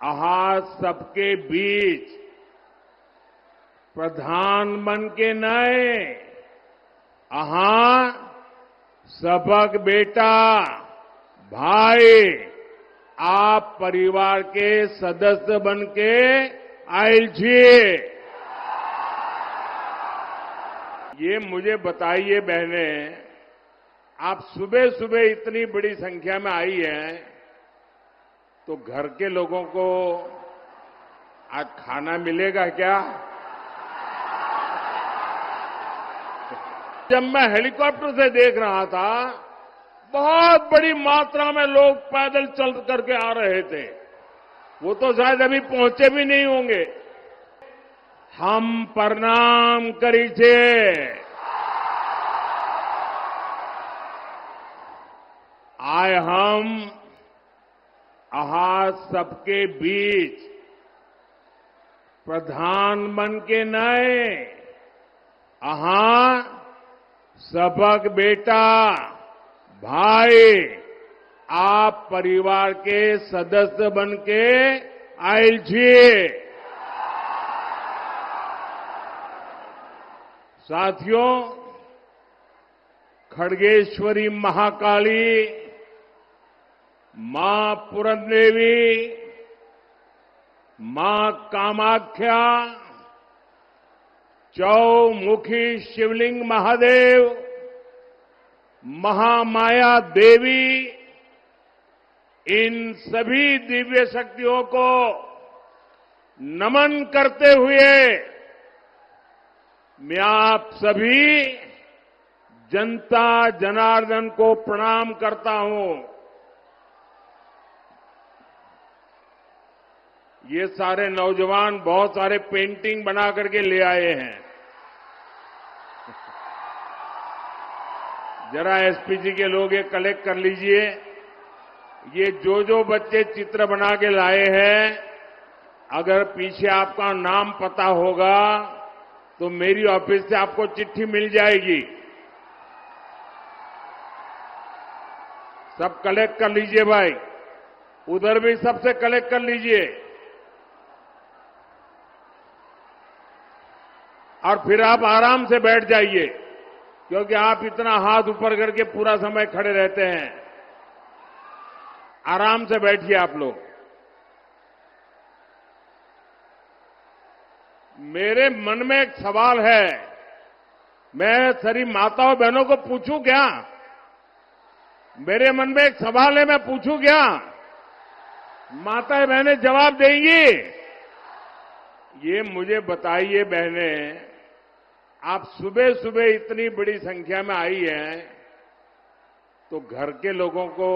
आहा सबके बीच प्रधान बन के नए आहा सबक बेटा भाई आप परिवार के सदस्य बन के आयल छिए। ये मुझे बताइए बहनें, आप सुबह सुबह इतनी बड़ी संख्या में आई हैं, तो घर के लोगों को आज खाना मिलेगा क्या? जब मैं हेलीकॉप्टर से देख रहा था, बहुत बड़ी मात्रा में लोग पैदल चल करके आ रहे थे। वो तो शायद अभी पहुंचे भी नहीं होंगे। हम प्रणाम करी छे। आय हम आहा सबके बीच प्रधान बन के नए आहा सबक बेटा भाई आप परिवार के सदस्य बन के आयल छिए। साथियों, खड़गेश्वरी महाकाली, मां पूरनदेवी, मां कामाख्या, चौमुखी शिवलिंग महादेव, महामाया देवी, इन सभी दिव्य शक्तियों को नमन करते हुए मैं आप सभी जनता जनार्दन को प्रणाम करता हूं। ये सारे नौजवान बहुत सारे पेंटिंग बना करके ले आए हैं। जरा एसपीजी के लोग ये कलेक्ट कर लीजिए। ये जो बच्चे चित्र बना के लाए हैं, अगर पीछे आपका नाम पता होगा तो मेरी ऑफिस से आपको चिट्ठी मिल जाएगी। सब कलेक्ट कर लीजिए भाई, उधर भी सबसे कलेक्ट कर लीजिए। और फिर आप आराम से बैठ जाइए, क्योंकि आप इतना हाथ ऊपर करके पूरा समय खड़े रहते हैं। आराम से बैठिए आप लोग। मेरे मन में एक सवाल है, मैं सारी माताओं बहनों को पूछूं क्या? मेरे मन में एक सवाल है, मैं पूछूं क्या? माताएं बहनें जवाब देंगी? ये मुझे बताइए बहनें, आप सुबह सुबह इतनी बड़ी संख्या में आई हैं, तो घर के लोगों को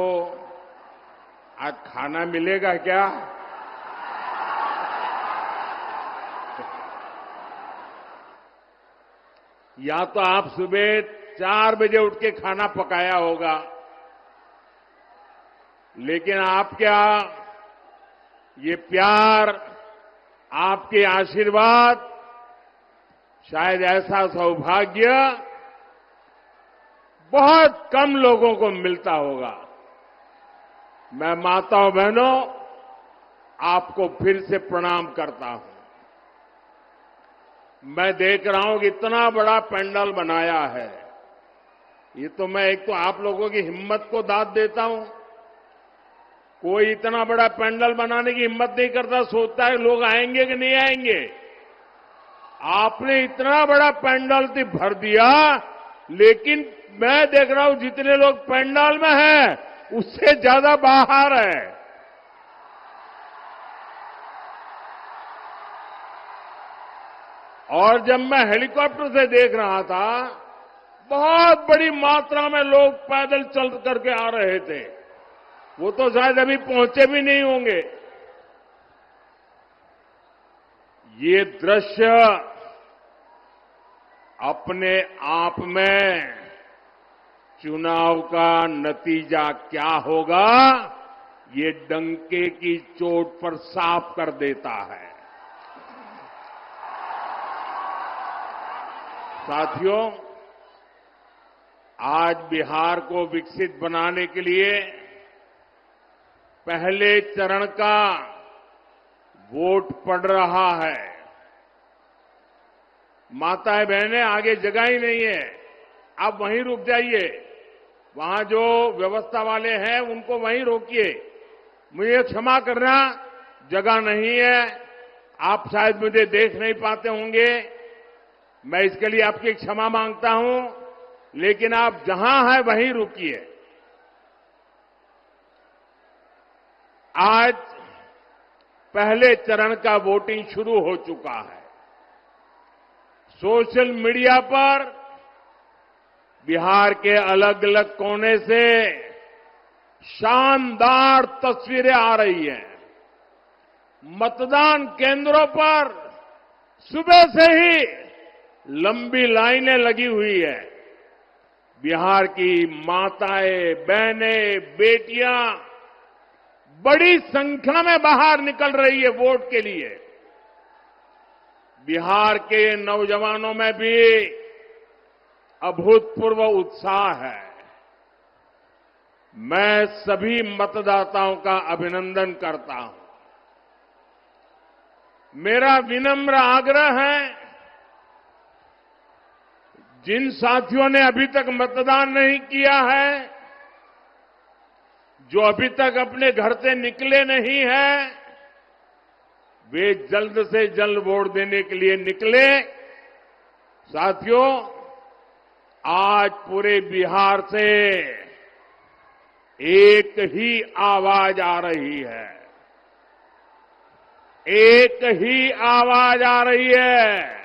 आज खाना मिलेगा क्या? या तो आप सुबह 4 बजे उठ के खाना पकाया होगा, लेकिन आप क्या, ये प्यार, आपके आशीर्वाद, शायद ऐसा सौभाग्य बहुत कम लोगों को मिलता होगा। मैं माताओं बहनों आपको फिर से प्रणाम करता हूं। मैं देख रहा हूं कि इतना बड़ा पंडाल बनाया है। ये तो मैं एक तो आप लोगों की हिम्मत को दाद देता हूं। कोई इतना बड़ा पंडाल बनाने की हिम्मत नहीं करता, सोचता है लोग आएंगे कि नहीं आएंगे। आपने इतना बड़ा पंडाल तो भर दिया, लेकिन मैं देख रहा हूं जितने लोग पंडाल में हैं, उससे ज्यादा बाहर है। और जब मैं हेलीकॉप्टर से देख रहा था, बहुत बड़ी मात्रा में लोग पैदल चल करके आ रहे थे। वो तो शायद अभी पहुंचे भी नहीं होंगे। ये दृश्य अपने आप में चुनाव का नतीजा क्या होगा, ये डंके की चोट पर साफ कर देता है। साथियों, आज बिहार को विकसित बनाने के लिए पहले चरण का वोट पड़ रहा है। माताएं बहनें, आगे जगह ही नहीं है, आप वहीं रुक जाइए। वहां जो व्यवस्था वाले हैं उनको वहीं रोकिए। मुझे क्षमा करना, जगह नहीं है, आप शायद मुझे देख नहीं पाते होंगे, मैं इसके लिए आपकी क्षमा मांगता हूं, लेकिन आप जहां हैं वहीं रुकिए। आज पहले चरण का वोटिंग शुरू हो चुका है। सोशल मीडिया पर बिहार के अलग अलग कोने से शानदार तस्वीरें आ रही हैं। मतदान केंद्रों पर सुबह से ही लंबी लाइनें लगी हुई है। बिहार की माताएं, बहनें, बेटियां बड़ी संख्या में बाहर निकल रही है वोट के लिए। बिहार के नौजवानों में भी अभूतपूर्व उत्साह है। मैं सभी मतदाताओं का अभिनंदन करता हूं। मेरा विनम्र आग्रह है, जिन साथियों ने अभी तक मतदान नहीं किया है, जो अभी तक अपने घर से निकले नहीं हैं, वे जल्द से जल्द वोट देने के लिए निकले। साथियों, आज पूरे बिहार से एक ही आवाज आ रही है, एक ही आवाज आ रही है।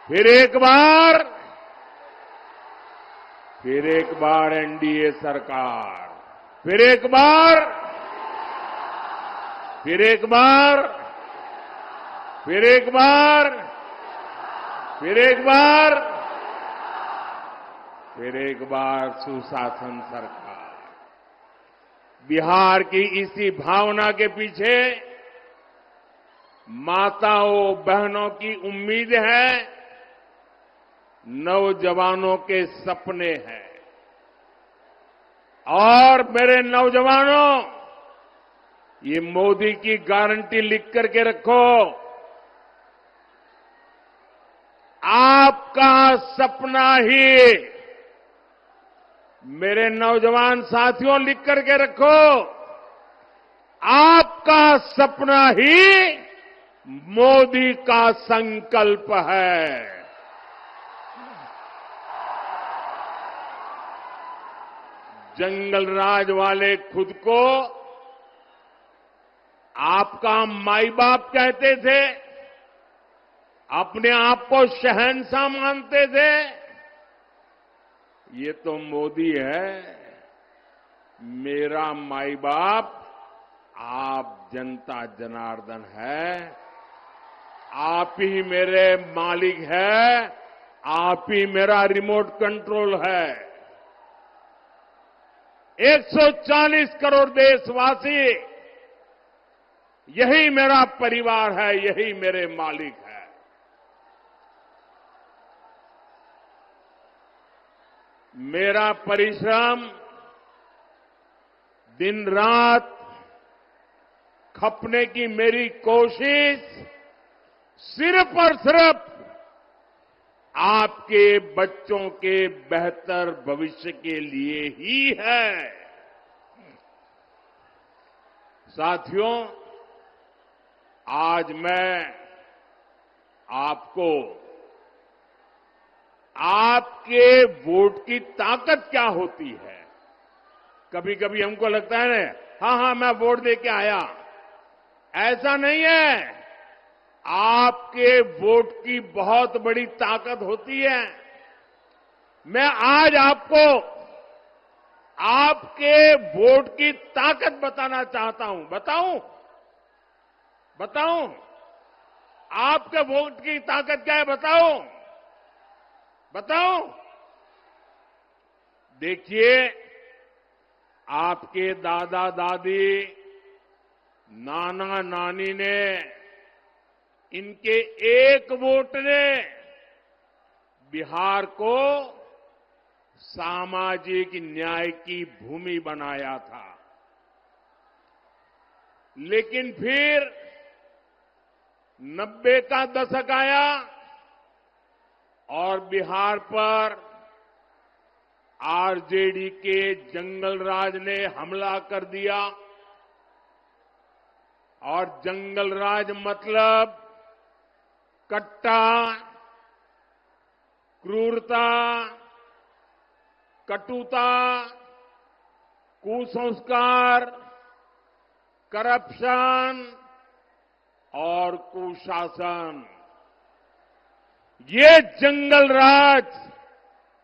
फिर एक बार एनडीए सरकार, फिर एक बार सुशासन सरकार। बिहार की इसी भावना के पीछे माताओं बहनों की उम्मीद है, नौजवानों के सपने हैं। और मेरे नौजवानों, ये मोदी की गारंटी लिख करके रखो। आपका सपना ही, मेरे नौजवान साथियों लिख करके रखो, आपका सपना ही मोदी का संकल्प है। जंगल राज वाले खुद को आपका माई बाप कहते थे, अपने आप को शहंशाह मानते थे। ये तो मोदी है, मेरा माई बाप आप जनता जनार्दन है, आप ही मेरे मालिक है, आप ही मेरा रिमोट कंट्रोल है। 140 करोड़ देशवासी, यही मेरा परिवार है, यही मेरे मालिक है। मेरा परिश्रम दिन रात खपने की मेरी कोशिश सिर्फ और सिर्फ आपके बच्चों के बेहतर भविष्य के लिए ही है। साथियों, आज मैं आपको आपके वोट की ताकत क्या होती है, कभी कभी हमको लगता है ना, हाँ मैं वोट दे के आया, ऐसा नहीं है। आपके वोट की बहुत बड़ी ताकत होती है। मैं आज आपको आपके वोट की ताकत बताना चाहता हूं। बताऊं आपके वोट की ताकत क्या है? बताऊं। देखिए, आपके दादा दादी, नाना नानी ने, इनके एक वोट ने बिहार को सामाजिक न्याय की भूमि बनाया था। लेकिन फिर 90 का दशक आया और बिहार पर आरजेडी के जंगल राज ने हमला कर दिया। और जंगल राज मतलब कट्टा, क्रूरता, कटुता, कुसंस्कार, करप्शन और कुशासन, ये जंगल राज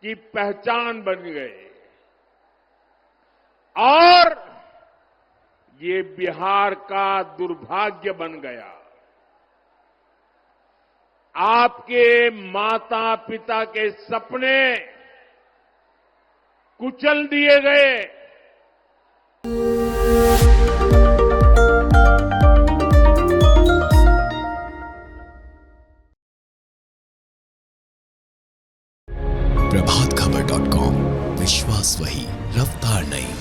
की पहचान बन गए। और ये बिहार का दुर्भाग्य बन गया। आपके माता पिता के सपने कुचल दिए गए। प्रभातखबर.com, विश्वास वही, रफ्तार नहीं।